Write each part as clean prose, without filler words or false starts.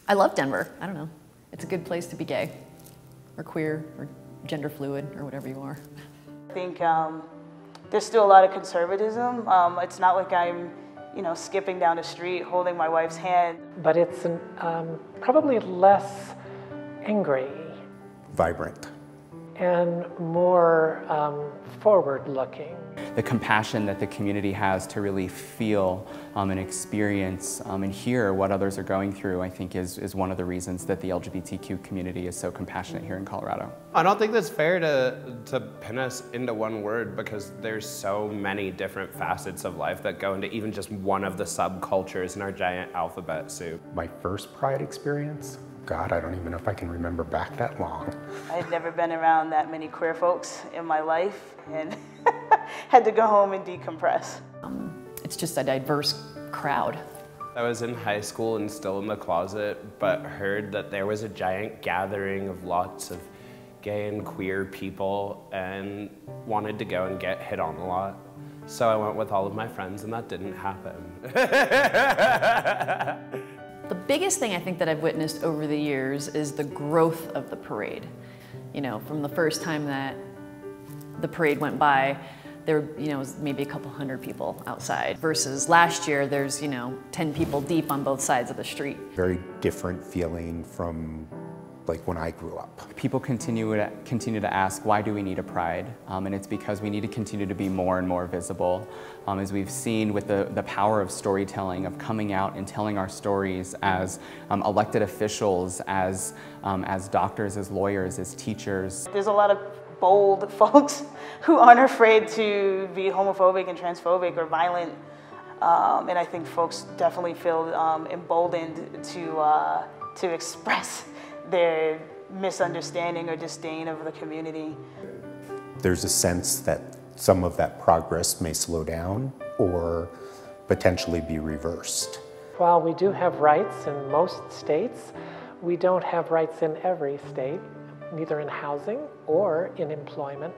I love Denver. I don't know. It's a good place to be gay or queer or gender fluid or whatever you are. I think there's still a lot of conservatism. It's not like I'm, skipping down the street holding my wife's hand. But it's probably less angry. Vibrant. And more forward-looking. The compassion that the community has to really feel and experience and hear what others are going through, I think is one of the reasons that the LGBTQ community is so compassionate here in Colorado. I don't think that's fair to pin us into one word, because there's so many different facets of life that go into even just one of the subcultures in our giant alphabet soup. My first Pride experience? God, I don't even know if I can remember back that long. I had never been around that many queer folks in my life and had to go home and decompress. It's just a diverse crowd. I was in high school and still in the closet, but heard that there was a giant gathering of lots of gay and queer people and wanted to go and get hit on a lot. So I went with all of my friends and that didn't happen. The biggest thing I think that I've witnessed over the years is the growth of the parade. From the first time that the parade went by, there was maybe a couple hundred people outside, versus last year there's 10 people deep on both sides of the street. Very different feeling from like when I grew up. People continue to ask, why do we need a Pride? And it's because we need to continue to be more and more visible. As we've seen with the power of storytelling, of coming out and telling our stories as elected officials, as doctors, as lawyers, as teachers. There's a lot of bold folks who aren't afraid to be homophobic and transphobic or violent. And I think folks definitely feel emboldened to express their misunderstanding or disdain of the community. There's a sense that some of that progress may slow down or potentially be reversed. While we do have rights in most states, we don't have rights in every state, neither in housing or in employment.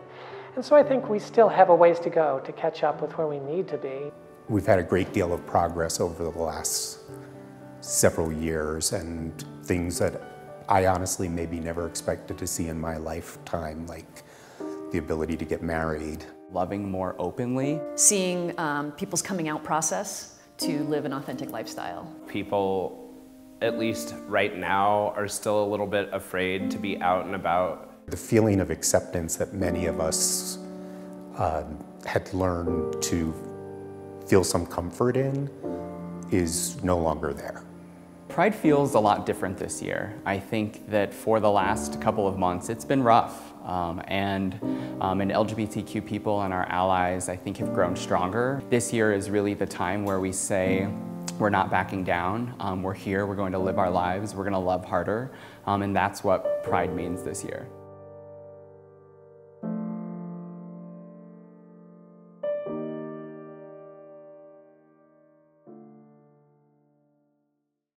And so I think we still have a ways to go to catch up with where we need to be. We've had a great deal of progress over the last several years, and things that I honestly maybe never expected to see in my lifetime, like the ability to get married. Loving more openly. Seeing people's coming out process to live an authentic lifestyle. People, at least right now, are still a little bit afraid to be out and about. The feeling of acceptance that many of us had learned to feel some comfort in is no longer there. Pride feels a lot different this year. I think that for the last couple of months, it's been rough. And LGBTQ people and our allies, I think, have grown stronger. This year is really the time where we say, we're not backing down. We're here, we're going to live our lives, we're going to love harder. And that's what Pride means this year.